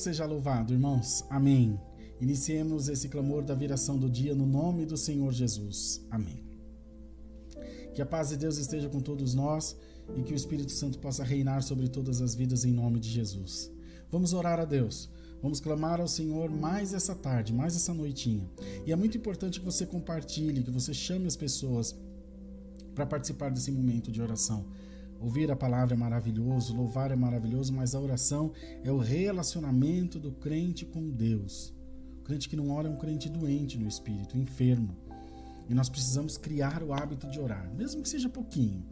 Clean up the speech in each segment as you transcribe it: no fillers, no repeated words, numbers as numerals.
Deus seja louvado, irmãos. Amém. Iniciemos esse clamor da viração do dia no nome do Senhor Jesus. Amém. Que a paz de Deus esteja com todos nós e que o Espírito Santo possa reinar sobre todas as vidas em nome de Jesus. Vamos orar a Deus. Vamos clamar ao Senhor mais essa tarde, mais essa noitinha. E é muito importante que você compartilhe, que você chame as pessoas para participar desse momento de oração. Ouvir a palavra é maravilhoso, louvar é maravilhoso, mas a oração é o relacionamento do crente com Deus. O crente que não ora é um crente doente no espírito, enfermo. E nós precisamos criar o hábito de orar, mesmo que seja pouquinho,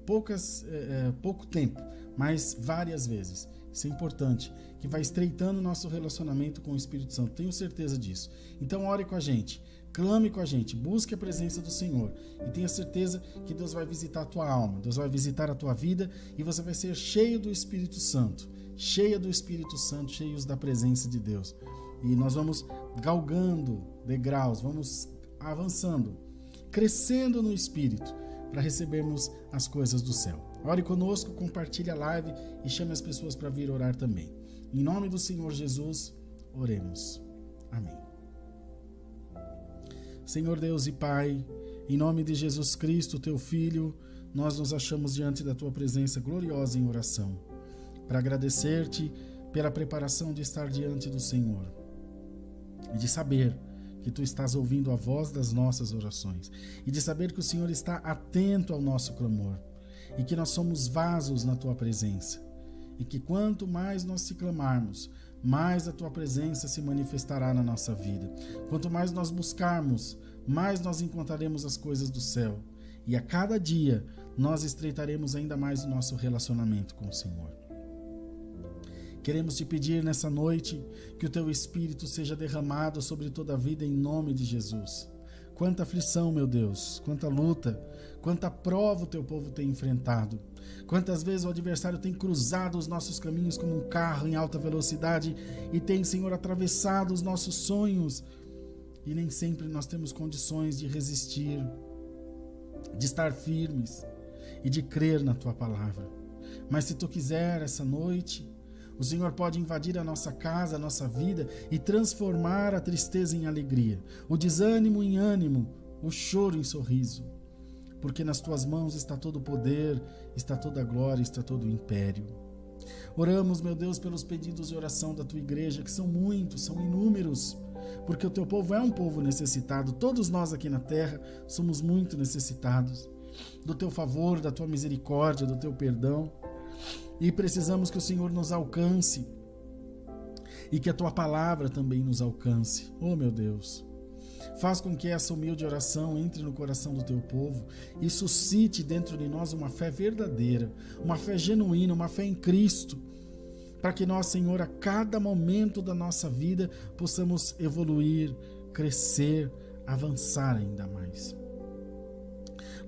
pouco tempo, mas várias vezes. Isso é importante, que vai estreitando o nosso relacionamento com o Espírito Santo. Tenho certeza disso. Então ore com a gente, clame com a gente, busque a presença do Senhor e tenha certeza que Deus vai visitar a tua alma, Deus vai visitar a tua vida e você vai ser cheio do Espírito Santo, cheia do Espírito Santo, cheios da presença de Deus. E nós vamos galgando degraus, vamos avançando, crescendo no Espírito para recebermos as coisas do céu. Ore conosco, compartilhe a live e chame as pessoas para vir orar também. Em nome do Senhor Jesus, oremos. Amém. Senhor Deus e Pai, em nome de Jesus Cristo, Teu Filho, nós nos achamos diante da Tua presença gloriosa em oração, para agradecer-Te pela preparação de estar diante do Senhor e de saber que Tu estás ouvindo a voz das nossas orações e de saber que o Senhor está atento ao nosso clamor e que nós somos vasos na Tua presença e que quanto mais nós te clamarmos, mais a Tua presença se manifestará na nossa vida. Quanto mais nós buscarmos, mais nós encontraremos as coisas do céu e a cada dia nós estreitaremos ainda mais o nosso relacionamento com o Senhor. Queremos te pedir nessa noite que o Teu Espírito seja derramado sobre toda a vida em nome de Jesus. Quanta aflição, meu Deus, quanta luta, quanta prova o Teu povo tem enfrentado. Quantas vezes o adversário tem cruzado os nossos caminhos como um carro em alta velocidade e tem, Senhor, atravessado os nossos sonhos. E nem sempre nós temos condições de resistir, de estar firmes e de crer na Tua palavra. Mas se Tu quiser essa noite, O Senhor pode invadir a nossa casa, a nossa vida e transformar a tristeza em alegria, o desânimo em ânimo, o choro em sorriso. Porque nas tuas mãos está todo o poder, está toda a glória, está todo o império. Oramos, meu Deus, pelos pedidos de oração da tua igreja, que são muitos, são inúmeros, porque o teu povo é um povo necessitado. Todos nós aqui na terra somos muito necessitados do teu favor, da tua misericórdia, do teu perdão, e precisamos que o Senhor nos alcance e que a tua palavra também nos alcance. Oh, meu Deus, faz com que essa humilde oração entre no coração do teu povo e suscite dentro de nós uma fé verdadeira, uma fé genuína, uma fé em Cristo, para que nós, Senhor, a cada momento da nossa vida possamos evoluir, crescer, avançar ainda mais.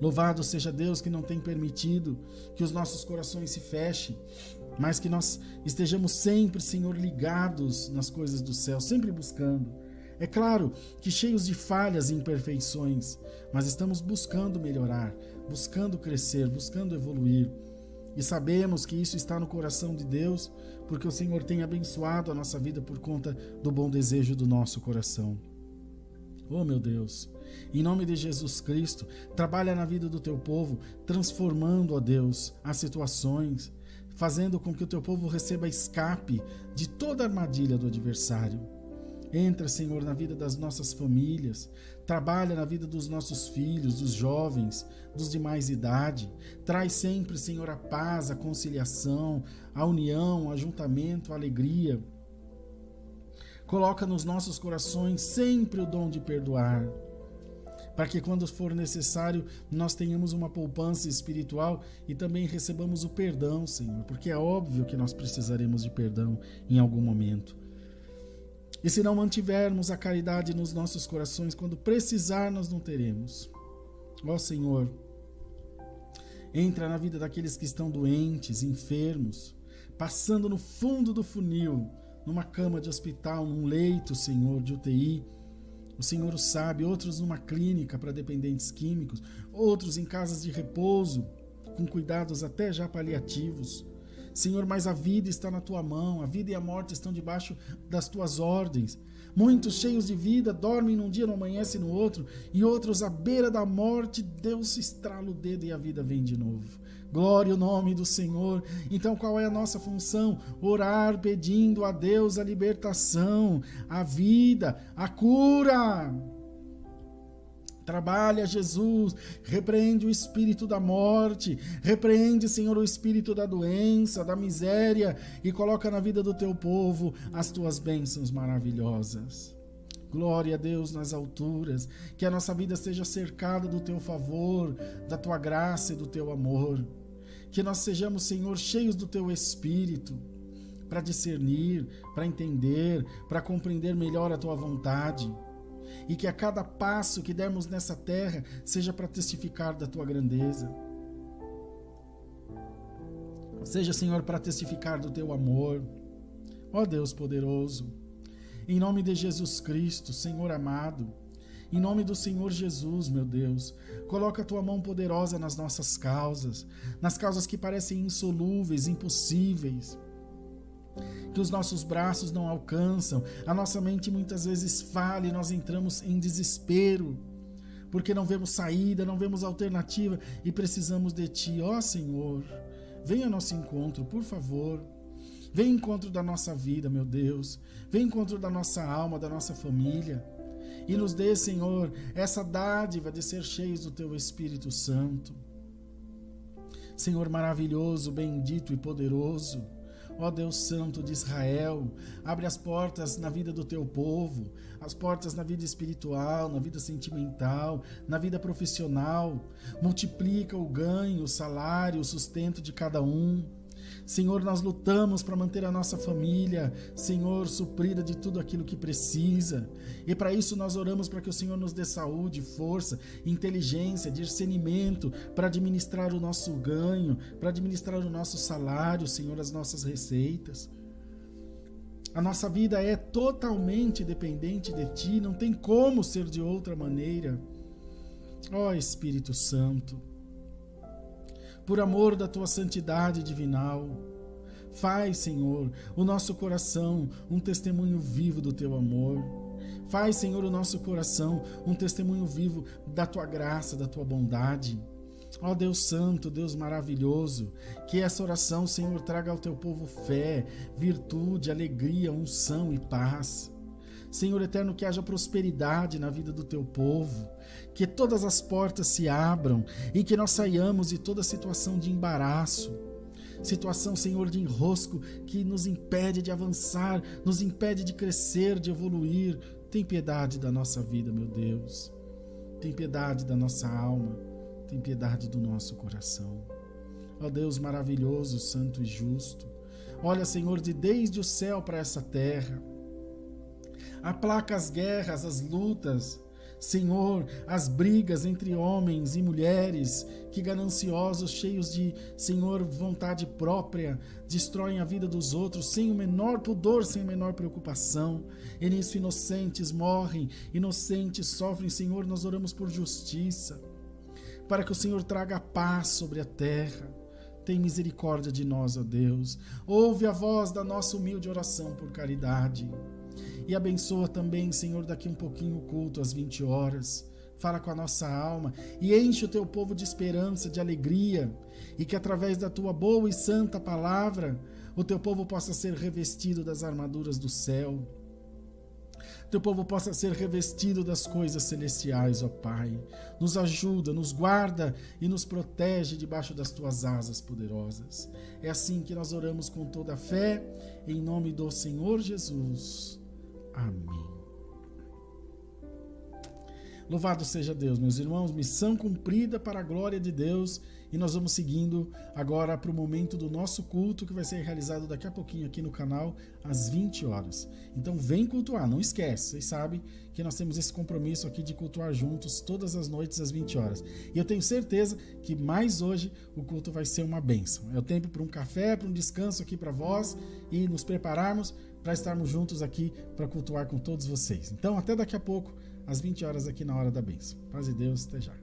Louvado seja Deus que não tem permitido que os nossos corações se fechem, mas que nós estejamos sempre, Senhor, ligados nas coisas do céu, sempre buscando. É claro que cheios de falhas e imperfeições, mas estamos buscando melhorar, buscando crescer, buscando evoluir. E sabemos que isso está no coração de Deus, porque o Senhor tem abençoado a nossa vida por conta do bom desejo do nosso coração. Oh, meu Deus, em nome de Jesus Cristo, trabalha na vida do teu povo, transformando, ó Deus, as situações, fazendo com que o teu povo receba escape de toda armadilha do adversário. Entra, Senhor, na vida das nossas famílias, trabalha na vida dos nossos filhos, dos jovens, dos de mais idade. Traz sempre, Senhor, a paz, a conciliação, a união, o ajuntamento, a alegria. Coloca nos nossos corações sempre o dom de perdoar, para que quando for necessário nós tenhamos uma poupança espiritual e também recebamos o perdão, Senhor, porque é óbvio que nós precisaremos de perdão em algum momento. E se não mantivermos a caridade nos nossos corações, quando precisar nós não teremos. Ó Senhor, entra na vida daqueles que estão doentes, enfermos, passando no fundo do funil, numa cama de hospital, num leito, Senhor, de UTI. O Senhor o sabe, outros numa clínica para dependentes químicos, outros em casas de repouso, com cuidados até já paliativos. Senhor, mas a vida está na tua mão, a vida e a morte estão debaixo das tuas ordens. Muitos cheios de vida dormem num dia, não amanhece no outro, e outros à beira da morte, Deus estrala o dedo e a vida vem de novo. Glória ao nome do Senhor. Então qual é a nossa função? Orar pedindo a Deus a libertação, a vida, a cura. Trabalha, Jesus, repreende o espírito da morte, repreende, Senhor, o espírito da doença, da miséria e coloca na vida do teu povo as tuas bênçãos maravilhosas. Glória a Deus nas alturas, que a nossa vida seja cercada do teu favor, da tua graça e do teu amor. Que nós sejamos, Senhor, cheios do teu espírito, para discernir, para entender, para compreender melhor a tua vontade. E que a cada passo que dermos nessa terra seja para testificar da tua grandeza. Seja, Senhor, para testificar do teu amor. Ó Deus poderoso, em nome de Jesus Cristo, Senhor amado, em nome do Senhor Jesus, meu Deus, coloca a tua mão poderosa nas nossas causas, nas causas que parecem insolúveis, impossíveis, que os nossos braços não alcançam, a nossa mente muitas vezes falha e nós entramos em desespero, porque não vemos saída, não vemos alternativa e precisamos de Ti. Ó Senhor, venha ao nosso encontro, por favor. Vem ao encontro da nossa vida, meu Deus. Vem ao encontro da nossa alma, da nossa família. E nos dê, Senhor, essa dádiva de ser cheios do Teu Espírito Santo. Senhor maravilhoso, bendito e poderoso, ó Deus Santo de Israel, abre as portas na vida do Teu povo, as portas na vida espiritual, na vida sentimental, na vida profissional. Multiplica o ganho, o salário, o sustento de cada um. Senhor, nós lutamos para manter a nossa família, Senhor, suprida de tudo aquilo que precisa. E para isso nós oramos para que o Senhor nos dê saúde, força, inteligência, discernimento para administrar o nosso ganho, para administrar o nosso salário, Senhor, as nossas receitas. A nossa vida é totalmente dependente de Ti, não tem como ser de outra maneira. Ó Espírito Santo, por amor da Tua santidade divinal, Faz, Senhor, o nosso coração um testemunho vivo do Teu amor. Faz, Senhor, o nosso coração um testemunho vivo da Tua graça, da Tua bondade. Ó Deus Santo, Deus maravilhoso, que essa oração, Senhor, traga ao Teu povo fé, virtude, alegria, unção e paz. Senhor eterno, que haja prosperidade na vida do Teu povo, que todas as portas se abram e que nós saiamos de toda situação de embaraço, situação, Senhor, de enrosco que nos impede de avançar, nos impede de crescer, de evoluir. Tem piedade da nossa vida, meu Deus. Tem piedade da nossa alma. Tem piedade do nosso coração. Ó Deus maravilhoso, santo e justo. Olha, Senhor, desde o céu para essa terra. Aplaca as guerras, as lutas, Senhor, as brigas entre homens e mulheres que gananciosos, cheios de, Senhor, vontade própria, destroem a vida dos outros sem o menor pudor, sem a menor preocupação. E nisso inocentes morrem, inocentes sofrem. Senhor, nós oramos por justiça, para que o Senhor traga paz sobre a terra. Tem misericórdia de nós, ó Deus. Ouve a voz da nossa humilde oração por caridade. E abençoa também, Senhor, daqui um pouquinho o culto às 20 horas. Fala com a nossa alma e enche o Teu povo de esperança, de alegria. E que através da Tua boa e santa palavra, o Teu povo possa ser revestido das armaduras do céu. Teu povo possa ser revestido das coisas celestiais, ó Pai. Nos ajuda, nos guarda e nos protege debaixo das Tuas asas poderosas. É assim que nós oramos com toda a fé, em nome do Senhor Jesus. Amém. Louvado seja Deus, meus irmãos, missão cumprida para a glória de Deus, e nós vamos seguindo agora para o momento do nosso culto, que vai ser realizado daqui a pouquinho aqui no canal, às 20 horas. Então vem cultuar, não esquece, vocês sabem que nós temos esse compromisso aqui de cultuar juntos todas as noites às 20 horas. E eu tenho certeza que mais hoje o culto vai ser uma bênção. É o tempo para um café, para um descanso aqui para vós e nos prepararmos para estarmos juntos aqui para cultuar com todos vocês. Então até daqui a pouco, às 20 horas aqui na Hora da Bênção. Paz de Deus, até já.